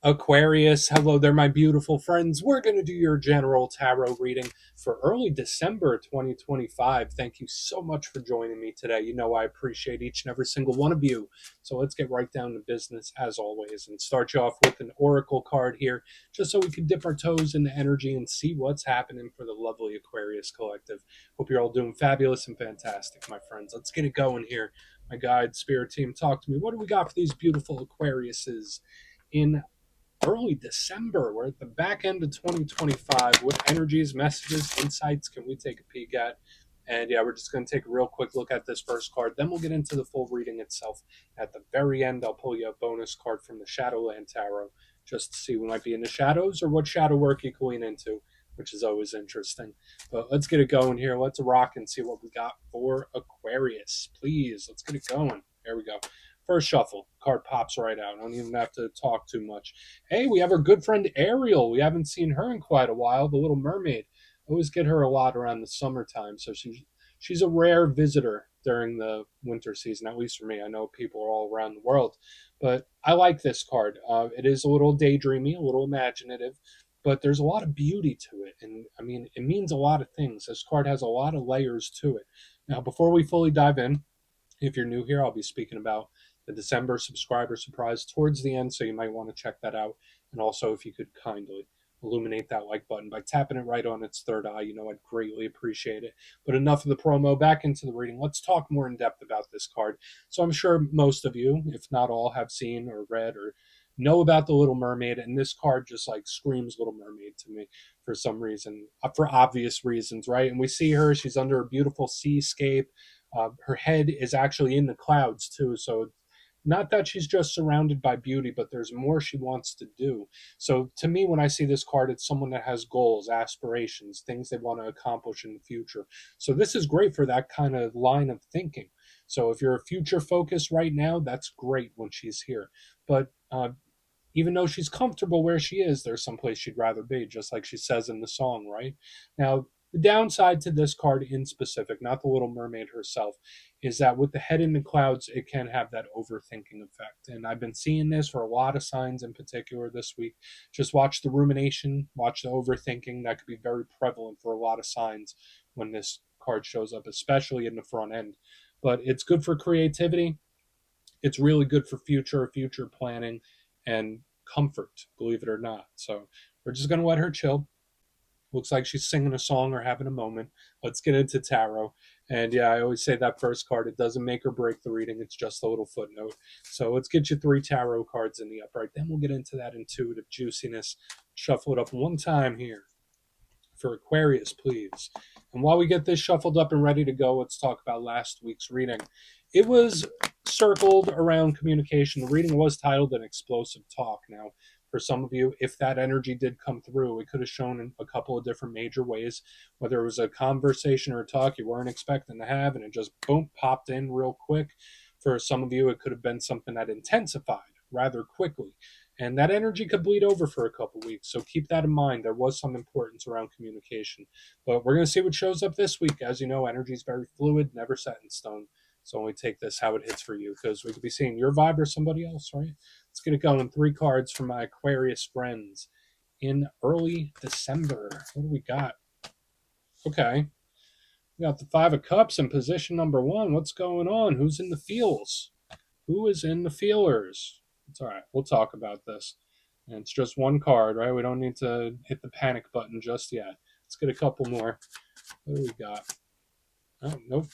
Aquarius, hello there, my beautiful friends. We're going to do your general tarot reading for early December 2025. Thank you so much for joining me today. You know I appreciate each and every single one of you. So let's get right down to business as always and start you off with an oracle card here, just so we can dip our toes in the energy and see what's happening for the lovely Aquarius collective. Hope you're all doing fabulous and fantastic, my friends. Let's get it going here. My guide, spirit team, talk to me. What do we got for these beautiful Aquariuses in early December? We're at the back end of 2025. What energies, messages, insights can we take a peek at? And yeah, we're just going to take a real quick look at this first card. Then we'll get into the full reading itself. At the very end, I'll pull you a bonus card from the Shadowland Tarot just to see what might be in the shadows or what shadow work you can lean into, which is always interesting. But let's get it going here. Let's rock and see what we got for Aquarius. Please, let's get it going. There we go. First shuffle, card pops right out. I don't even have to talk too much. Hey, we have our good friend Ariel. We haven't seen her in quite a while, the Little Mermaid. I always get her a lot around the summertime, so she's a rare visitor during the winter season, at least for me. I know people are all around the world, but I like this card. It is a little daydreamy, a little imaginative, but there's a lot of beauty to it, and I mean, it means a lot of things. This card has a lot of layers to it. Now, before we fully dive in, if you're new here, I'll be speaking about the December subscriber surprise towards the end, so you might want to check that out. And also, if you could kindly illuminate that like button by tapping it right on its third eye, I'd greatly appreciate it. But enough of the promo, back into the reading. Let's talk more in depth about this card. So I'm sure most of you, if not all, have seen or read or know about the Little Mermaid, and this card just like screams Little Mermaid to me for some reason, for obvious reasons, right? And we see her, she's under a beautiful seascape. Her head is actually in the clouds too, so not that she's just surrounded by beauty, but there's more she wants to do. So to me, when I see this card, it's someone that has goals, aspirations, things they want to accomplish in the future. So this is great for that kind of line of thinking. So if you're a future focused right now, that's great when she's here. But even though she's comfortable where she is, there's someplace she'd rather be, just like she says in the song, right? Now, the downside to this card in specific, not the Little Mermaid herself, is that with the head in the clouds, it can have that overthinking effect. And I've been seeing this for a lot of signs in particular this week. Just watch the rumination, watch the overthinking. That could be very prevalent for a lot of signs when this card shows up, especially in the front end. But it's good for creativity. It's really good for future planning and comfort, believe it or not. So we're just going to let her chill. Looks like she's singing a song or having a moment. Let's get into tarot. And yeah, I always say that first card, it doesn't make or break the reading. It's just a little footnote. So let's get you 3 tarot cards in the upright. Then we'll get into that intuitive juiciness. Shuffle it up one time here for Aquarius, please. And while we get this shuffled up and ready to go, let's talk about last week's reading. It was circled around communication. The reading was titled An Explosive Talk. Now, for some of you, if that energy did come through, it could have shown in a couple of different major ways, whether it was a conversation or a talk you weren't expecting to have, and it just boom, popped in real quick. For some of you, it could have been something that intensified rather quickly. And that energy could bleed over for a couple of weeks. So keep that in mind. There was some importance around communication. But we're going to see what shows up this week. As you know, energy is very fluid, never set in stone. So only take this how it hits for you, because we could be seeing your vibe or somebody else, right? Let's get it going. 3 cards for my Aquarius friends in early December. What do we got? Okay. We got the 5 of Cups in position number 1. What's going on? Who's in the feels? Who is in the feelers? It's all right. We'll talk about this. And it's just 1 card, right? We don't need to hit the panic button just yet. Let's get a couple more. What do we got? Oh, nope.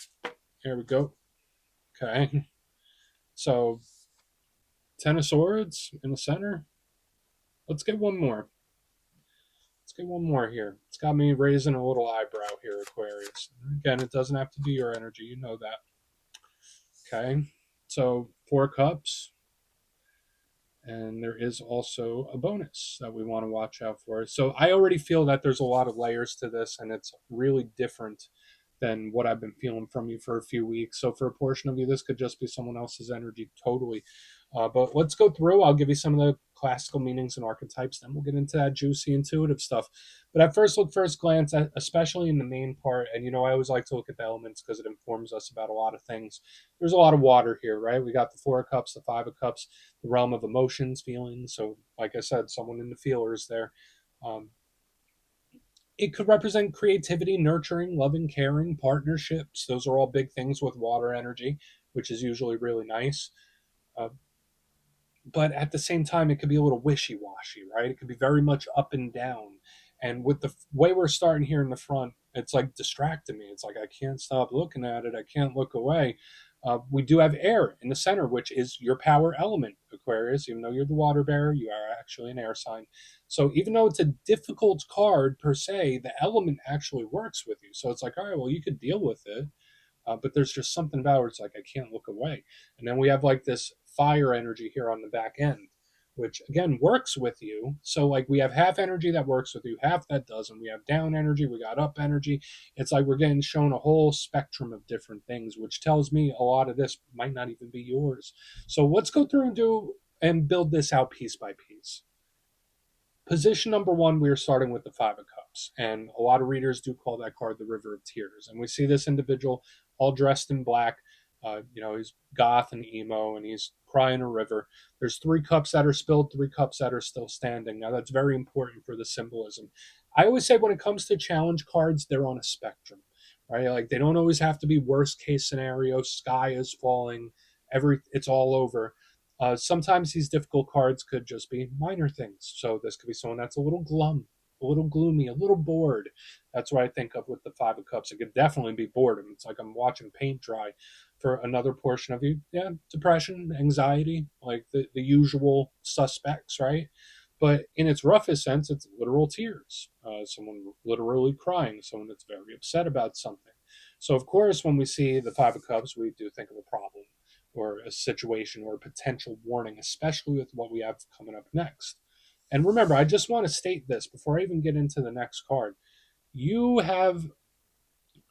Here we go. Okay. So, 10 of Swords in the center. Let's get one more. Let's get one more here. It's got me raising a little eyebrow here, Aquarius. Again, it doesn't have to be your energy. You know that. Okay. So, 4 Cups. And there is also a bonus that we want to watch out for. So I already feel that there's a lot of layers to this, and it's really different than what I've been feeling from you for a few weeks. So for a portion of you, this could just be someone else's energy totally. But let's go through. I'll give you some of the classical meanings and archetypes. Then we'll get into that juicy intuitive stuff. But at first glance, especially in the main part, and I always like to look at the elements because it informs us about a lot of things. There's a lot of water here, right? We got the Four of Cups, the Five of Cups, the realm of emotions, feelings. So, like I said, someone in the feelers there. Um, it could represent creativity, nurturing, loving, caring, partnerships. Those are all big things with water energy, which is usually really nice. Uh, but at the same time, it could be a little wishy-washy, right? It could be very much up and down. And with the way we're starting here in the front, it's like distracting me. It's like I can't stop looking at it. I can't look away. We do have air in the center, which is your power element, Aquarius. Even though you're the water bearer, you are actually an air sign. So even though it's a difficult card per se, the element actually works with you. So it's like, all right, well, you could deal with it. But there's just something about it. It's like I can't look away. And then we have like this fire energy here on the back end, which again works with you. So like we have half energy that works with you, half that doesn't. We have down energy, we got up energy. It's like we're getting shown a whole spectrum of different things, which tells me a lot of this might not even be yours. So let's go through and do and build this out piece by piece. Position number one, we are starting with the Five of Cups. And a lot of readers do call that card the River of Tears. And we see this individual all dressed in black. He's goth and emo, and he's crying a river. There's three cups that are spilled, three cups that are still standing. Now, that's very important for the symbolism. I always say when it comes to challenge cards, they're on a spectrum, right? Like they don't always have to be worst case scenario, sky is falling, it's all over. Sometimes these difficult cards could just be minor things. So this could be someone that's a little glum, a little gloomy, a little bored. That's what I think of with the Five of Cups. It could definitely be boredom. It's like I'm watching paint dry. For another portion of you, yeah, depression, anxiety, like the usual suspects, right? But in its roughest sense, it's literal tears. Someone literally crying, someone that's very upset about something. So, of course, when we see the Five of Cups, we do think of a problem or a situation or a potential warning, especially with what we have coming up next. And remember, I just want to state this before I even get into the next card. You have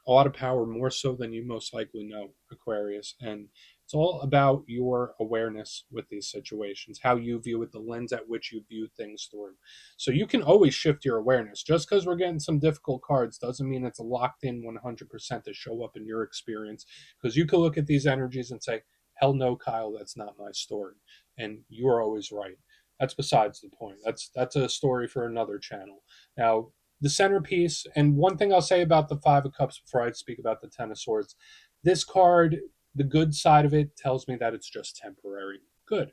a lot of power, more so than you most likely know, Aquarius. And it's all about your awareness with these situations, how you view it, the lens at which you view things through. So you can always shift your awareness. Just because we're getting some difficult cards doesn't mean it's locked in 100% to show up in your experience. Because you can look at these energies and say, hell no, Kyle, that's not my story. And you're always right. That's besides the point. That's a story for another channel. Now, the centerpiece, and one thing I'll say about the Five of Cups before I speak about the Ten of Swords, this card, the good side of it tells me that it's just temporary. Good.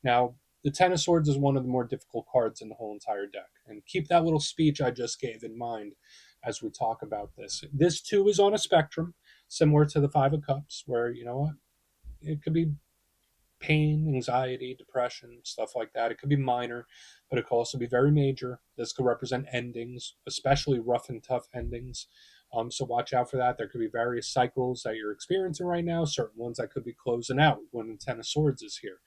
Now, the Ten of Swords is one of the more difficult cards in the whole entire deck. And keep that little speech I just gave in mind as we talk about this. This too is on a spectrum, similar to the Five of Cups, where, you know what, it could be pain, anxiety, depression, stuff like that. It could be minor, but it could also be very major. This could represent endings, especially rough and tough endings. So watch out for that. There could be various cycles that you're experiencing right now, certain ones that could be closing out when the Ten of Swords is here.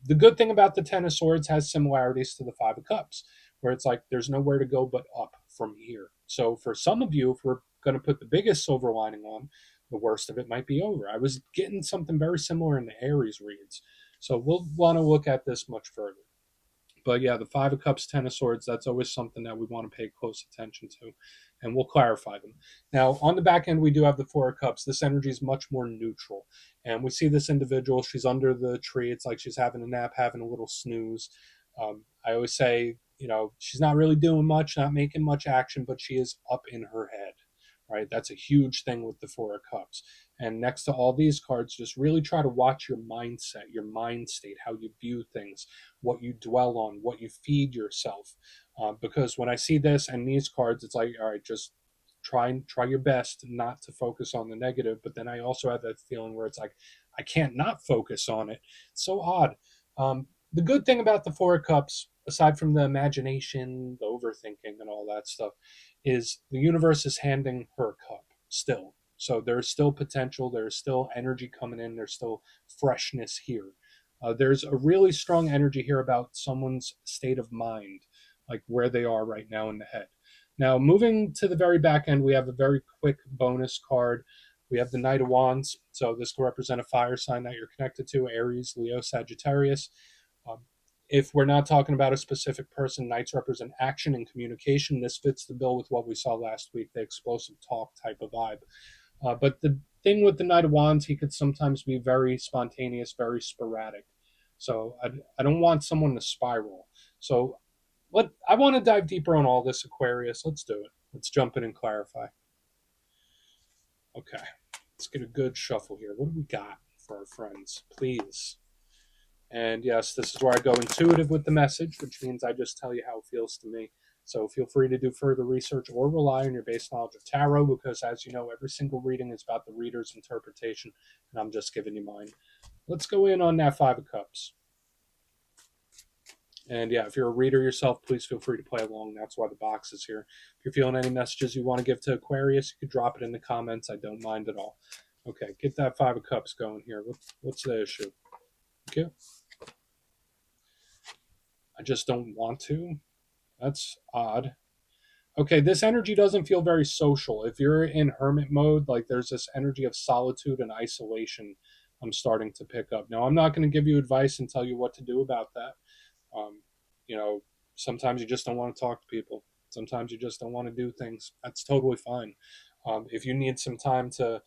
The good thing about the Ten of Swords has similarities to the Five of Cups, where it's like there's nowhere to go but up from here. So for some of you, if we're going to put the biggest silver lining on, the worst of it might be over. I was getting something very similar in the Aries reads. So we'll want to look at this much further. But yeah, the Five of Cups, Ten of Swords, that's always something that we want to pay close attention to. And we'll clarify them. Now, on the back end, we do have the Four of Cups. This energy is much more neutral. And we see this individual, she's under the tree. It's like she's having a nap, having a little snooze. I always say, she's not really doing much, not making much action, but she is up in her head, right? That's a huge thing with the Four of Cups. And next to all these cards, just really try to watch your mindset, your mind state, how you view things, what you dwell on, what you feed yourself. Because when I see this and these cards, it's like, all right, just try your best not to focus on the negative. But then I also have that feeling where it's like, I can't not focus on it. It's so odd. The good thing about the Four of Cups, aside from the imagination, the overthinking, and all that stuff, is the universe is handing her a cup still. So there's still potential. There's still energy coming in. There's still freshness here. There's a really strong energy here about someone's state of mind, like where they are right now in the head. Now, moving to the very back end, we have a very quick bonus card. We have the Knight of Wands. So this could represent a fire sign that you're connected to, Aries, Leo, Sagittarius. Um, If we're not talking about a specific person, knights represent action and communication. This fits the bill with what we saw last week, the explosive talk type of vibe. But the thing with the Knight of Wands, he could sometimes be very spontaneous, very sporadic. So I don't want someone to spiral. So I want to dive deeper on all this, Aquarius. Let's do it. Let's jump in and clarify. Okay, let's get a good shuffle here. What do we got for our friends, please? And yes, this is where I go intuitive with the message, which means I just tell you how it feels to me. So feel free to do further research or rely on your base knowledge of tarot, because as you know, every single reading is about the reader's interpretation, and I'm just giving you mine. Let's go in on that Five of Cups. And yeah, if you're a reader yourself, please feel free to play along. That's why the box is here. If you're feeling any messages you want to give to Aquarius, you could drop it in the comments. I don't mind at all. Okay, get that Five of Cups going here. What's the issue? Okay. I just don't want to. That's odd. Okay, this energy doesn't feel very social. If you're in hermit mode, like there's this energy of solitude and isolation I'm starting to pick up. Now, I'm not going to give you advice and tell you what to do about that. Um, you know, sometimes you just don't want to talk to people. Sometimes you just don't want to do things. That's totally fine. If you need some time to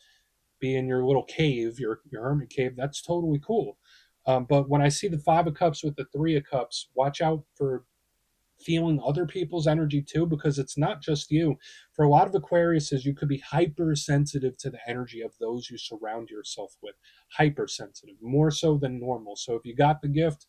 be in your little cave, your hermit cave, that's totally cool. But when I see the Five of Cups with the Three of Cups, watch out for feeling other people's energy too, because it's not just you. For a lot of Aquariuses, you could be hypersensitive to the energy of those you surround yourself with. Hypersensitive, more so than normal. So if you got the gift,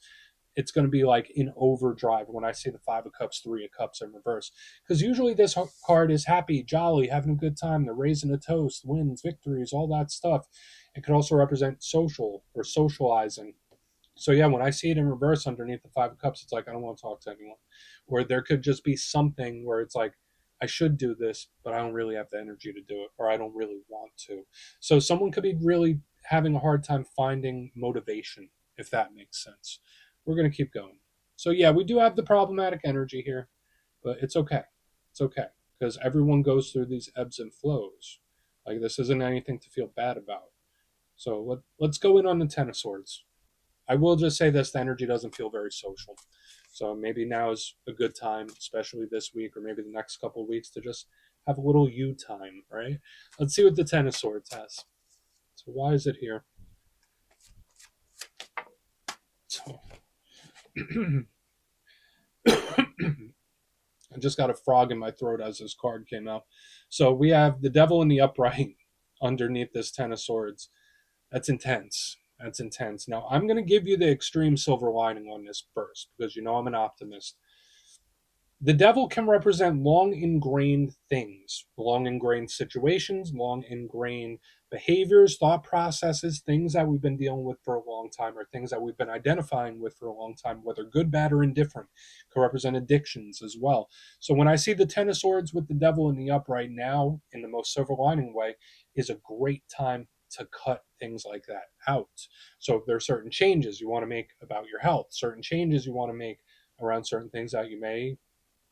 it's going to be like in overdrive when I see the Five of Cups, Three of Cups in reverse. Because usually this card is happy, jolly, having a good time. They're raising a toast, wins, victories, all that stuff. It could also represent social or socializing. So yeah, when I see it in reverse underneath the Five of Cups, it's like I don't want to talk to anyone. Or there could just be something where it's like I should do this, but I don't really have the energy to do it, or I don't really want to. So someone could be really having a hard time finding motivation, if that makes sense. We're gonna keep going. So yeah, we do have the problematic energy here, but it's okay. It's okay because everyone goes through these ebbs and flows. Like this isn't anything to feel bad about. So let's go in on the Ten of Swords. I will just say this: the energy doesn't feel very social. So maybe now is a good time, especially this week or maybe the next couple of weeks, to just have a little you time, right? Let's see what the Ten of Swords has. So why is it here? So I just got a frog in my throat as this card came out. So we have the Devil in the upright underneath this Ten of Swords. That's intense. That's intense. Now, I'm going to give you the extreme silver lining on this first because you know I'm an optimist. The devil can represent long ingrained things, long ingrained situations, long ingrained behaviors, thought processes, things that we've been dealing with for a long time, or things that we've been identifying with for a long time, whether good, bad, or indifferent. Can represent addictions as well. So when I see the Ten of Swords with the devil in the upright now, in the most silver lining way, is a great time to cut things like that out. So if there are certain changes you want to make about your health, certain changes you want to make around certain things that you may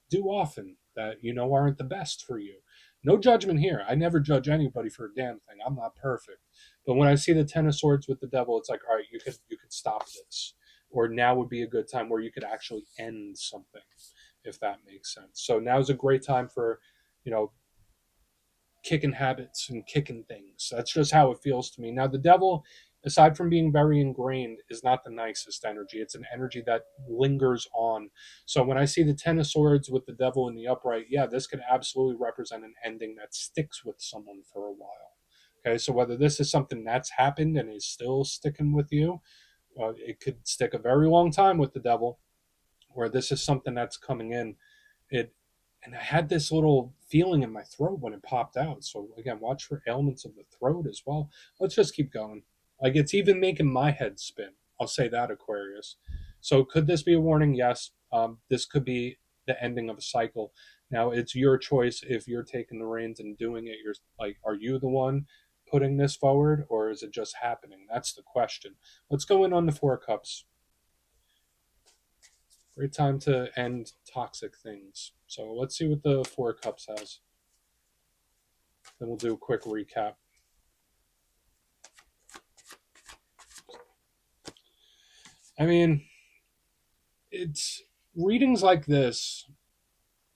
do often that you know aren't the best for you. No judgment here. I never judge anybody for a damn thing. I'm not perfect. But when I see the Ten of Swords with the devil, it's like, all right, you could stop this. Or now would be a good time where you could actually end something, if that makes sense. So now's a great time for, you know, kicking habits and kicking things. That's just how it feels to me. Now, the devil, aside from being very ingrained, is not the nicest energy. It's an energy that lingers on. So when I see the Ten of Swords with the devil in the upright, yeah, this could absolutely represent an ending that sticks with someone for a while. Okay, so whether this is something that's happened and is still sticking with you, it could stick a very long time with the devil, or this is something that's coming in. It and I had this little feeling in my throat when it popped out. So again, watch for ailments of the throat as well. Let's just keep going. Like it's even making my head spin. I'll say that, Aquarius. So could this be a warning? Yes. This could be the ending of a cycle. Now it's your choice if you're taking the reins and doing it. You're like, are you the one putting this forward, or is it just happening? That's the question. Let's go in on the Four of Cups. Great time to end toxic things. So let's see what the Four of Cups has. Then we'll do a quick recap. I mean, It's readings like this,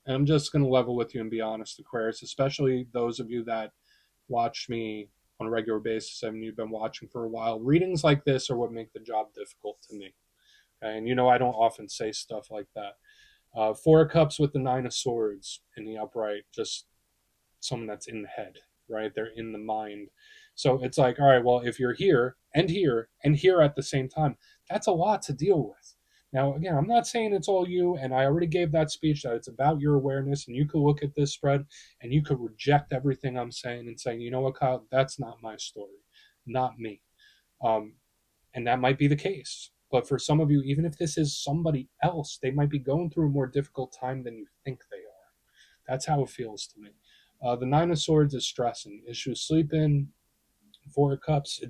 and I'm just going to level with you and be honest, Aquarius, especially those of you that watch me on a regular basis and you've been watching for a while. Readings like this are what make the job difficult to me. Okay? And I don't often say stuff like that. Four of Cups with the Nine of Swords in the upright, just someone that's in the head, right? They're in the mind. So it's like, all right, well, if you're here and here and here at the same time, that's a lot to deal with. Now, again, I'm not saying it's all you, and I already gave that speech that it's about your awareness, and you could look at this spread and you could reject everything I'm saying and say, you know what, Kyle, that's not my story, not me. Um, and that might be the case. But for some of you, even if this is somebody else, they might be going through a more difficult time than you think they are. That's how it feels to me. The Nine of Swords is stressing. Issues sleeping. Four of Cups.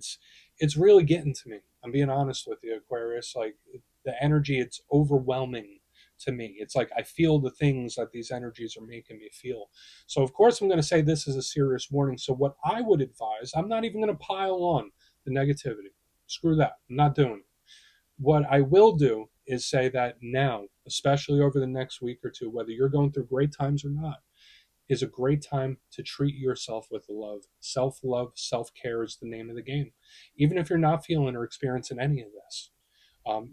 It's really getting to me. I'm being honest with you, Aquarius. Like the energy, it's overwhelming to me. It's like I feel the things that these energies are making me feel. So of course I'm going to say this is a serious warning. So what I would advise, I'm not even going to pile on the negativity. Screw that. I'm not doing it. What I will do is say that now, especially over the next week or two, whether you're going through great times or not, is a great time to treat yourself with love. Self-love, self-care is the name of the game. Even if you're not feeling or experiencing any of this.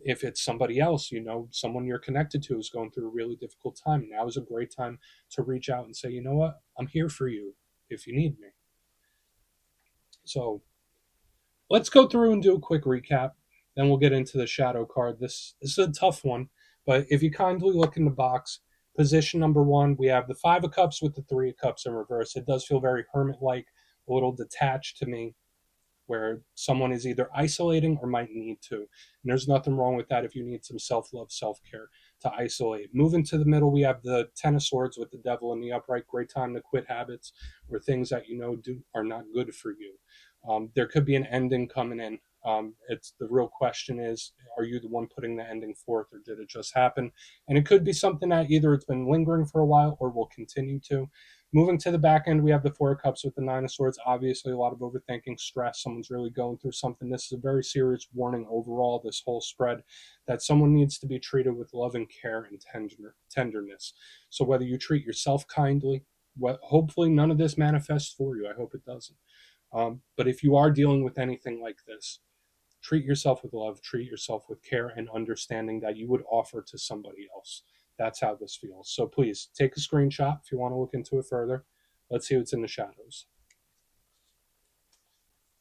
If it's somebody else, someone you're connected to is going through a really difficult time, now is a great time to reach out and say, you know what, I'm here for you if you need me. So let's go through and do a quick recap. Then we'll get into the shadow card. This is a tough one, but if you kindly look in the box, position number one, we have the Five of Cups with the Three of Cups in reverse. It does feel very hermit-like, a little detached to me, where someone is either isolating or might need to. And there's nothing wrong with that if you need some self-love, self-care to isolate. Moving to the middle, we have the Ten of Swords with the Devil in the upright. Great time to quit habits or things that are not good for you. There could be an ending coming in. It's the real question is, are you the one putting the ending forth, or did it just happen? And it could be something that either it's been lingering for a while or will continue to. Moving to the back end, we have the Four of Cups with the Nine of Swords. Obviously, a lot of overthinking, stress. Someone's really going through something. This is a very serious warning overall, this whole spread, that someone needs to be treated with love and care and tenderness. So whether you treat yourself kindly, hopefully none of this manifests for you. I hope it doesn't. But if you are dealing with anything like this, treat yourself with love, treat yourself with care and understanding that you would offer to somebody else. That's how this feels. So please take a screenshot if you want to look into it further. Let's see what's in the shadows.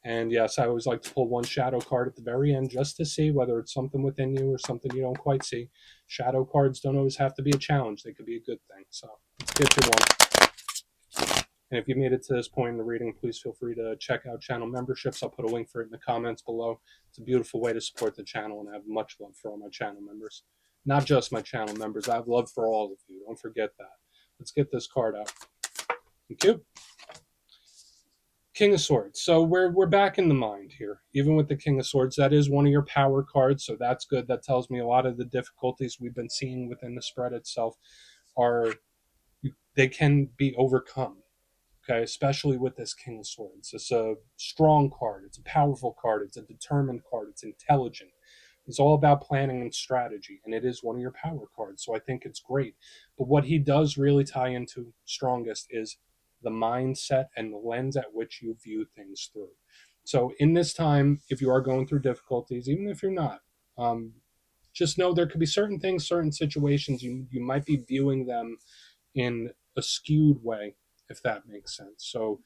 And yes, I always like to pull one shadow card at the very end just to see whether it's something within you or something you don't quite see. Shadow cards don't always have to be a challenge. They could be a good thing. So let's get to one. And if you made it to this point in the reading, please feel free to check out channel memberships. I'll put a link for it in the comments below. It's a beautiful way to support the channel, and I have much love for all my channel members. Not just my channel members, I have love for all of you. Don't forget that. Let's get this card out. Thank you. King of Swords. So we're back in the mind here. Even with the King of Swords, that is one of your power cards, so that's good. That tells me a lot of the difficulties we've been seeing within the spread itself they can be overcome. Okay, especially with this King of Swords. It's a strong card. It's a powerful card. It's a determined card. It's intelligent. It's all about planning and strategy, and it is one of your power cards, so I think it's great. But what he does really tie into strongest is the mindset and the lens at which you view things through. So in this time, if you are going through difficulties, even if you're not, just know there could be certain things, certain situations, you might be viewing them in a skewed way, if that makes sense. So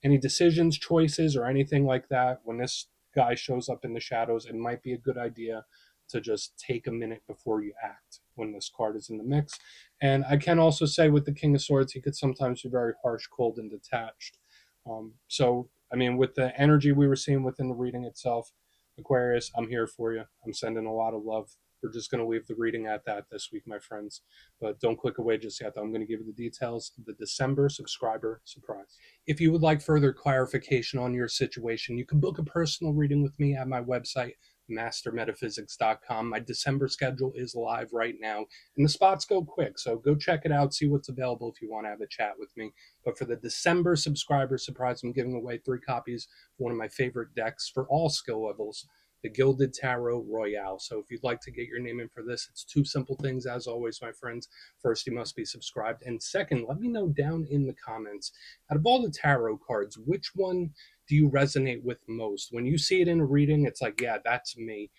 any decisions, choices, or anything like that, when this guy shows up in the shadows, it might be a good idea to just take a minute before you act when this card is in the mix. And I can also say with the King of Swords, he could sometimes be very harsh, cold, and detached. With the energy we were seeing within the reading itself, Aquarius, I'm here for you. I'm sending a lot of love. We're just going to leave the reading at that this week, my friends. But don't click away just yet. I'm going to give you the details of the December subscriber surprise. If you would like further clarification on your situation, you can book a personal reading with me at my website, mastermetaphysics.com. My December schedule is live right now, and the spots go quick, so go check it out, see what's available if you want to have a chat with me. But for the December subscriber surprise, I'm giving away 3 copies of one of my favorite decks for all skill levels, the Gilded Tarot Royale. So if you'd like to get your name in for this, it's two simple things, as always, my friends. First, you must be subscribed. And second, let me know down in the comments, out of all the tarot cards, which one do you resonate with most? When you see it in a reading, it's like, yeah, that's me.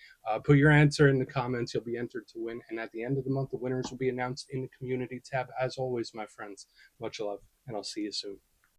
Put your answer in the comments. You'll be entered to win. And at the end of the month, the winners will be announced in the community tab. As always, my friends, much love, and I'll see you soon.